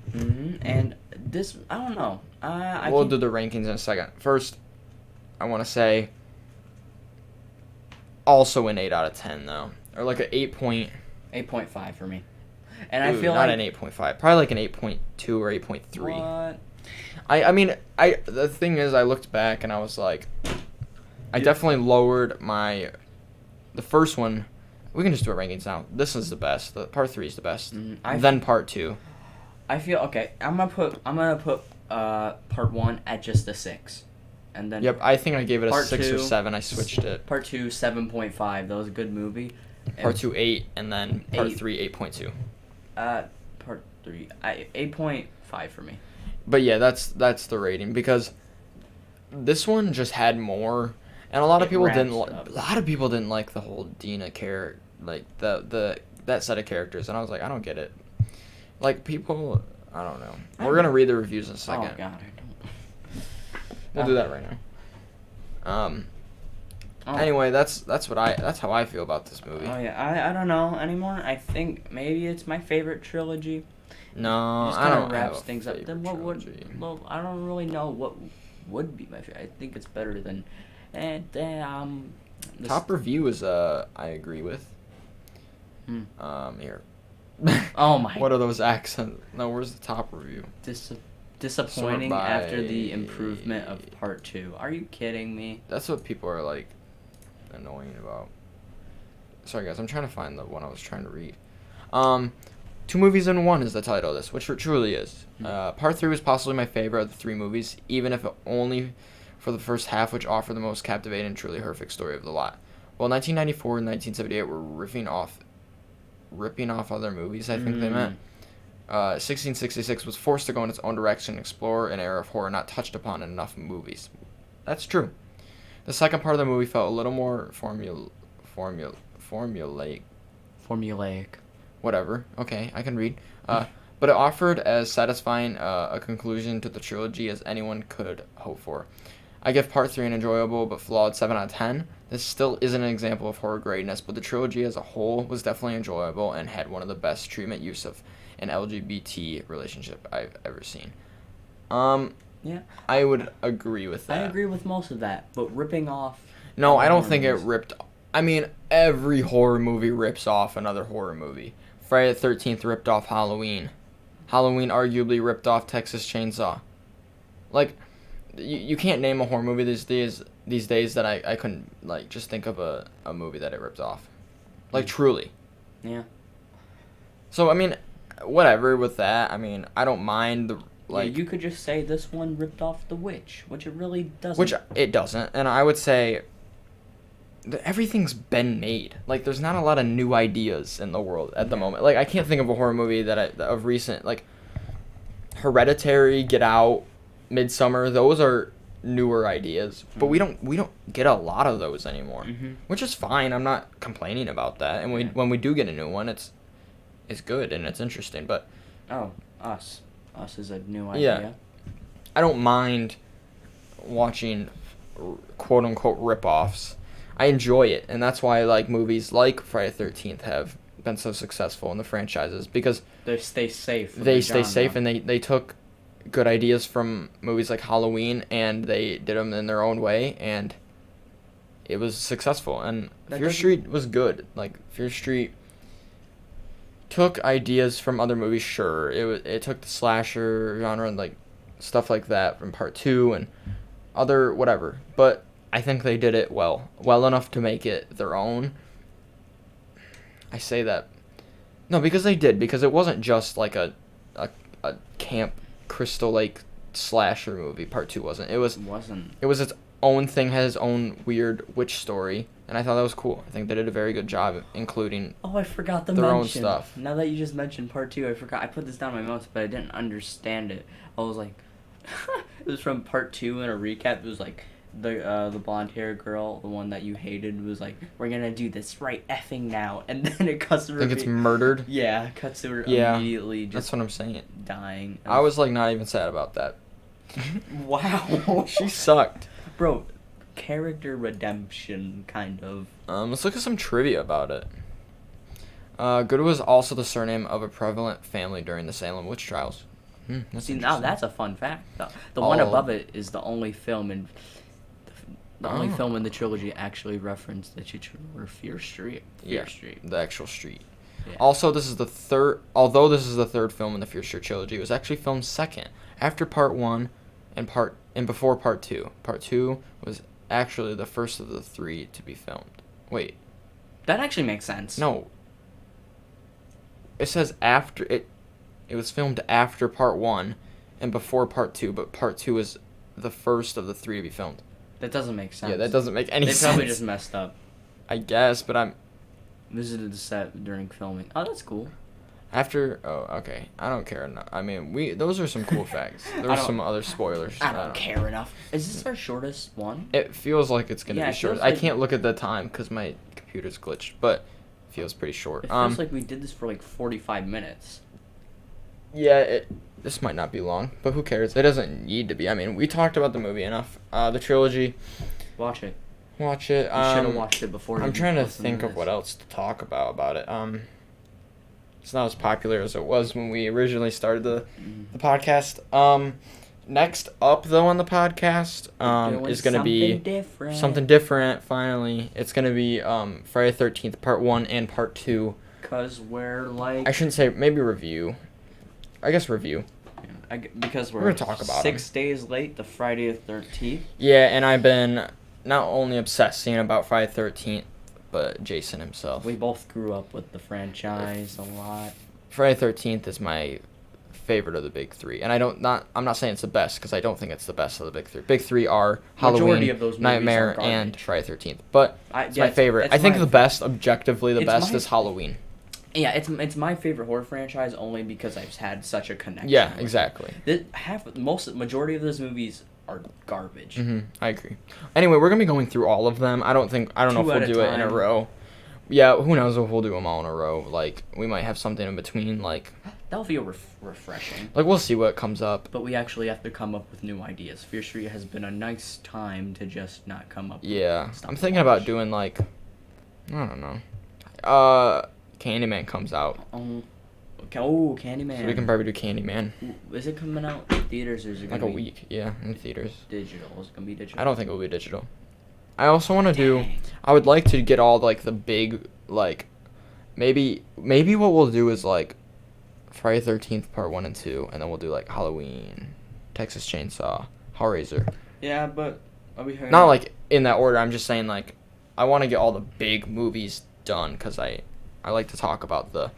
And this, I don't know. We'll do the rankings in a second. First, I want to say also an 8 out of 10 though, or like an 8.5 for me. And I feel not like an 8.5, probably like an 8.2 or 8.3. What? I mean, the thing is, I looked back and I was like, I definitely lowered the first one. We can just do a rankings now. This is the best. Part 3 is the best. Then part 2. I feel okay. I'm gonna put part 1 at just a 6, and then Yep, I think I gave it a part 6 or 2, 7. I switched it. Part 2 7.5. That was a good movie. Part 2 8, and then part 8. 3 8.2. Part 3 8.5 for me. But yeah, that's the rating because this one just had more, and a lot of people didn't like the whole Dina character, like that set of characters, and I was like, I don't get it. Like people, I don't know. We're gonna read the reviews in a second. Oh God, I don't. We'll do that right now. Oh. Anyway, that's how I feel about this movie. Oh yeah, I don't know anymore. I think maybe it's my favorite trilogy. No, It just I kind don't of have wraps a things up. Then what trilogy. would? Well, I don't really know what would be my favorite. I think it's better than, and this- Top review is I agree with. Hmm. Here. Oh my. What are those accents? No, where's the top review? Disappointing Sort by- after the improvement of part 2. Are you kidding me? That's what people are like annoying about. Sorry guys, I'm trying to find the one I was trying to read. 2 movies in 1 is the title of this, which it truly is. Part 3 was possibly my favorite of the 3 movies, even if only for the first half, which offered the most captivating and truly horrific story of the lot. While 1994 and 1978 were ripping off other movies, I think they meant. 1666 was forced to go in its own direction and explore an era of horror not touched upon in enough movies. That's true. The second part of the movie felt a little more formulaic. Whatever. Okay, I can read. But it offered as satisfying a conclusion to the trilogy as anyone could hope for. I give Part 3 an enjoyable but flawed 7 out of 10. This still isn't an example of horror greatness, but the trilogy as a whole was definitely enjoyable and had one of the best treatment use of an LGBT relationship I've ever seen. Yeah. I would agree with that. I agree with most of that, but ripping off. No, I don't horror think it movies. ripped. I mean, every horror movie rips off another horror movie. Friday the 13th ripped off Halloween. Halloween arguably ripped off Texas Chainsaw. Like, you can't name a horror movie these days that I couldn't, like, just think of a movie that it ripped off. Like, truly. Yeah. So, I mean, whatever with that. I mean, I don't mind the, like... Yeah, you could just say this one ripped off The Witch, which it really doesn't. Which it doesn't. And I would say everything's been made. Like, there's not a lot of new ideas in the world at the moment. Like, I can't think of a horror movie of recent, like, Hereditary, Get Out, Midsummer. Those are newer ideas, but we don't get a lot of those anymore, which is fine. I'm not complaining about that. And when we do get a new one, it's good and it's interesting. But Us is a new idea. yeah, I don't mind watching quote unquote rip-offs. I enjoy it, and that's why like movies like Friday the 13th have been so successful in the franchises, because They stay safe. they stay safe, and they took good ideas from movies like Halloween and they did them in their own way, and it was successful. And Fear Street was good. Like, Fear Street took ideas from other movies, sure. It took the slasher genre and like stuff like that from Part 2 and other whatever, but I think they did it well enough to make it their own. I say that because it wasn't just like a camp Crystal Lake slasher movie. Part 2 wasn't. It was its own thing, had its own weird witch story, and I thought that was cool. I think they did a very good job including I forgot to their mention own stuff. Now that you just mentioned Part 2, I forgot. I put this down in my notes, but I didn't understand it. I was like, it was from Part 2 in a recap. It was like the blonde hair girl, the one that you hated, was like, "We're gonna do this right effing now," and then it cuts to her. I think it's murdered. Yeah, cuts to her immediately. Just that's what I'm saying. Dying. I was like not even sad about that. Wow. She sucked. Bro, character redemption, kind of. Let's look at some trivia about it. Good was also the surname of a prevalent family during the Salem witch trials. See, now that's a fun fact. The one above it is the only film in the trilogy actually referenced the titular Fear Street. Street. The actual street. Yeah. Also, this is the third film in the Fear Street trilogy, it was actually filmed second, after Part 1 and before Part 2. Part 2 was actually the first of the 3 to be filmed. Wait. That actually makes sense. No. It says after it was filmed after Part 1 and before Part 2, but Part 2 is the first of the 3 to be filmed. That doesn't make sense. Yeah, that doesn't make any sense. They probably just messed up. I guess, but I'm... Visited the set during filming. Oh, that's cool. Okay. I don't care enough. I mean, those are some cool facts. There were some other spoilers. I don't care enough. Is this our shortest one? It feels like it's going to be short. I can't look at the time because my computer's glitched, but it feels pretty short. It feels like we did this for like 45 minutes. Yeah, this might not be long, but who cares? It doesn't need to be. I mean, we talked about the movie enough. The trilogy. Watch it. Watch it. You should have watched it before. I'm trying to think of what else to talk about it. It's not as popular as it was when we originally started the podcast. Next up though on the podcast is gonna be something different. Finally, it's gonna be Friday the 13th Part 1 and Part 2. Cause we're like. I shouldn't say maybe review. I guess review. Because we're gonna talk about 6 days late. The Friday the 13th. Yeah, and I've been not only obsessing about Friday the 13th, but Jason himself. We both grew up with the franchise a lot. Friday the 13th is my favorite of the big three, and I'm not saying it's the best because I don't think it's the best of the big three. Big three are Halloween, of those Nightmare, and Friday the 13th. But it's my favorite. I think the best, objectively, the best is Halloween. Yeah, it's my favorite horror franchise only because I've had such a connection. Yeah, exactly. Majority of those movies are garbage. I agree. Anyway, we're gonna be going through all of them. I don't know if we'll do it in a row. Yeah, who knows if we'll do them all in a row. Like, we might have something in between, like... That'll feel refreshing. Like, we'll see what comes up. But we actually have to come up with new ideas. Fear Street has been a nice time to just not come up with stuff. I'm thinking about doing, like... I don't know. Candyman comes out. Candyman. So we can probably do Candyman. Is it coming out in theaters or is it going to be... Like a week, yeah, in theaters. Digital. Is it going to be digital? I don't think it will be digital. I also want to do... I would like to get all, like, the big, like... Maybe what we'll do is, like, Friday the 13th Part 1 and 2, and then we'll do, like, Halloween, Texas Chainsaw, Hellraiser. Yeah, but... Are we not, like, in that order. I'm just saying, like, I want to get all the big movies done, because I like to talk about the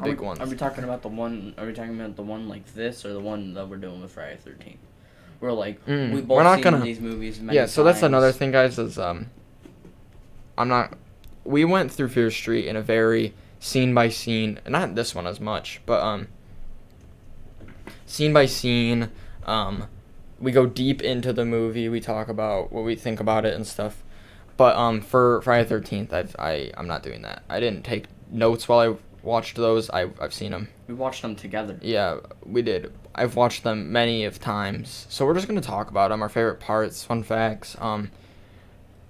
big ones. Are we talking about the one like this, or the one that we're doing with Friday the 13th? We're like, we've both seen these movies many times. So that's another thing, guys, is, we went through Fear Street in a very scene by scene, not this one as much, but, scene by scene, we go deep into the movie, we talk about what we think about it and stuff, but, for Friday the 13th, I'm not doing that. I didn't take notes while I watched those. I've seen them. We watched them together. Yeah, we did. I've watched them many of times. So we're just going to talk about them, our favorite parts, fun facts.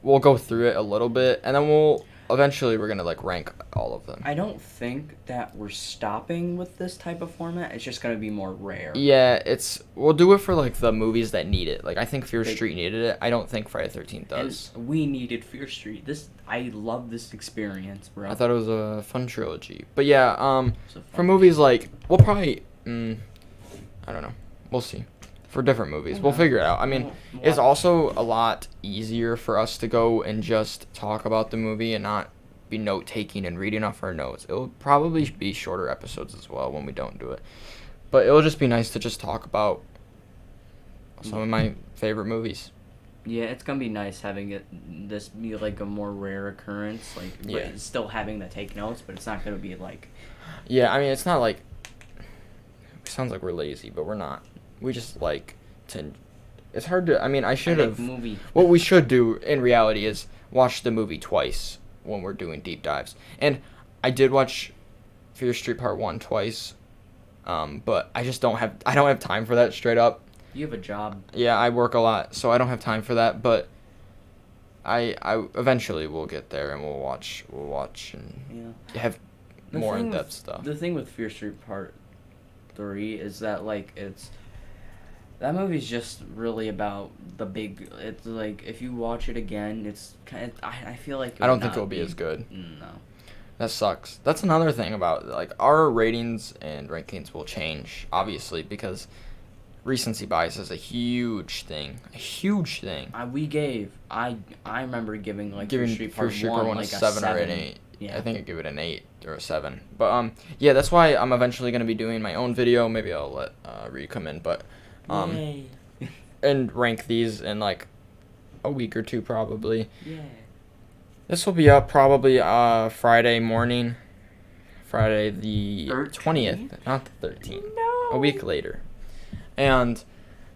We'll go through it a little bit, and then we're going to, like, rank all of them. I don't think that we're stopping with this type of format. It's just going to be more rare. Yeah, we'll do it for, like, the movies that need it. Like, I think Fear Street needed it. I don't think Friday the 13th does. And we needed Fear Street. I love this experience, bro. I thought it was a fun trilogy. But, yeah, for movies, like, we'll probably... I don't know. We'll see. For different movies. We'll figure it out. I mean, it's also a lot easier for us to go and just talk about the movie and not be note-taking and reading off our notes. It'll probably be shorter episodes as well when we don't do it. But it'll just be nice to just talk about some of my favorite movies. Yeah, it's going to be nice having this be, like, a more rare occurrence. Like, yeah. But still having to take notes, but it's not going to be, like... Yeah, I mean, it's not like... It sounds like we're lazy, but we're not. We just like to... It's hard to... I mean, I should have... What we should do, in reality, is watch the movie twice when we're doing deep dives. And I did watch Fear Street Part 1 twice, but I just don't have... I don't have time for that, straight up. You have a job. Yeah, I work a lot, so I don't have time for that, but I eventually will get there, and we'll watch and have more in-depth stuff. The thing with Fear Street Part 3 is that, like, that movie's just really about the big... It's like, if you watch it again, it's kind of... I feel like... I don't think it'll be as good. No. That sucks. That's another thing about, like, our ratings and rankings will change, obviously, because recency bias is a huge thing. A huge thing. I remember giving, like, Fear Street Part 1 like a 7 or an 8. Yeah. I think I'd give it an 8 or a 7. But, yeah, that's why I'm eventually going to be doing my own video. Maybe I'll let Reed come in, but... and rank these in, like, a week or two, probably. Yeah. This will be up probably Friday morning. Friday the 20th, not the 13th. No. A week later. And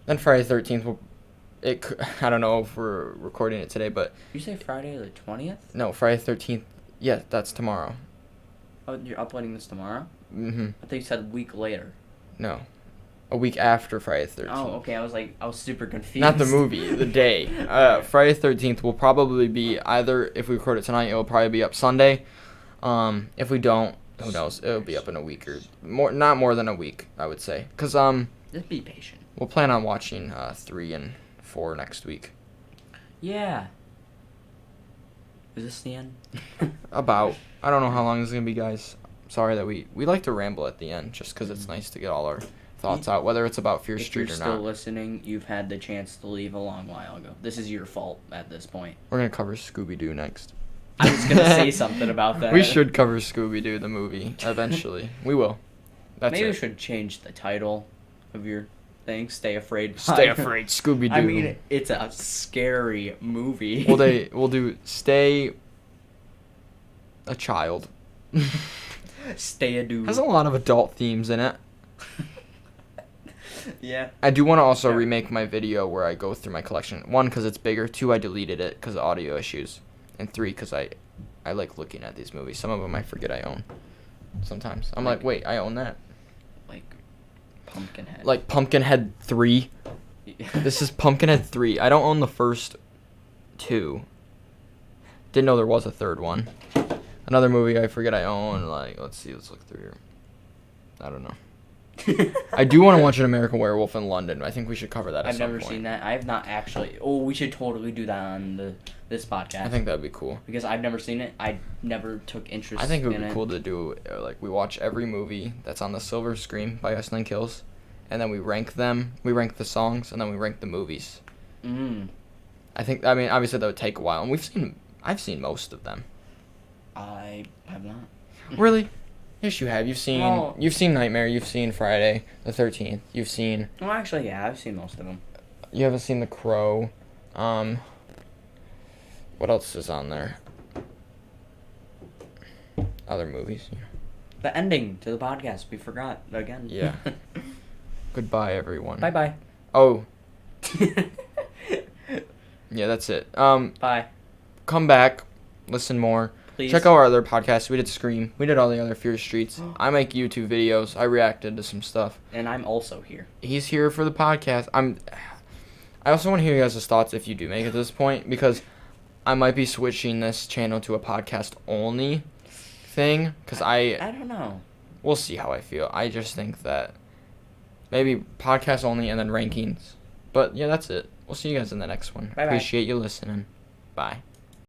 then Friday the 13th, I don't know if we're recording it today, but... You say Friday the 20th? No, Friday the 13th. Yeah, that's tomorrow. Oh, you're uploading this tomorrow? Mm-hmm. I thought you said a week later. No. a week after Friday the 13th. Oh, okay. I was super confused. Not the movie, the day. Friday the 13th will probably be either, if we record it tonight, it'll probably be up Sunday. If we don't, who knows? It'll be up in a week or more, not more than a week, I would say. Because just be patient. we'll plan on watching 3 and 4 next week. Yeah. Is this the end? About. I don't know how long this is going to be, guys. Sorry that we like to ramble at the end just because it's nice to get all our thoughts out, whether it's about Fear Street or not. If you're still listening, you've had the chance to leave a long while ago. This is your fault at this point. We're going to cover Scooby-Doo next. I was going to say something about that. We should cover Scooby-Doo, the movie, eventually. We will. That's Maybe it. we should change the title of your thing. Stay Afraid. Stay Afraid, Scooby-Doo. I mean, it's a scary movie. We'll do Stay a Child. Stay a Dude. Has a lot of adult themes in it. Yeah. I do want to also remake my video where I go through my collection. 1, because it's bigger. 2, I deleted it because of audio issues. And 3, because I like looking at these movies. Some of them I forget I own. Sometimes. I'm like, wait, I own that. Like Pumpkinhead. Like Pumpkinhead 3. This is Pumpkinhead 3. I don't own the first 2. Didn't know there was a third one. Another movie I forget I own. Like, let's look through here. I don't know. I do want to watch An American Werewolf in London. I think we should cover that at I've some never point. seen that. I have not actually. Oh, we should totally do that on this podcast. I think that would be cool. Because I've never seen it. I never took interest in it. I think it would be cool to do, like, we watch every movie that's on the silver screen by Us Nine Kills, and then we rank them. We rank the songs, and then we rank the movies. I think, I mean, obviously that would take a while, and I've seen most of them. I have not. Really? Yes, you have. You've seen Nightmare. You've seen Friday the 13th. You've seen. Well, actually, yeah, I've seen most of them. You haven't seen The Crow. What else is on there? Other movies. The ending to the podcast. We forgot again. Yeah. Goodbye, everyone. Bye. Oh. Yeah, that's it. Bye. Come back. Listen more. Please. Check out our other podcasts. We did Scream. We did all the other Fear Streets. I make YouTube videos. I reacted to some stuff. And I'm also here. He's here for the podcast. I also want to hear you guys' thoughts if you do make it to this point, because I might be switching this channel to a podcast only thing, because I don't know. We'll see how I feel. I just think that maybe podcast only and then rankings. But yeah, that's it. We'll see you guys in the next one. Bye-bye. Appreciate you listening. Bye.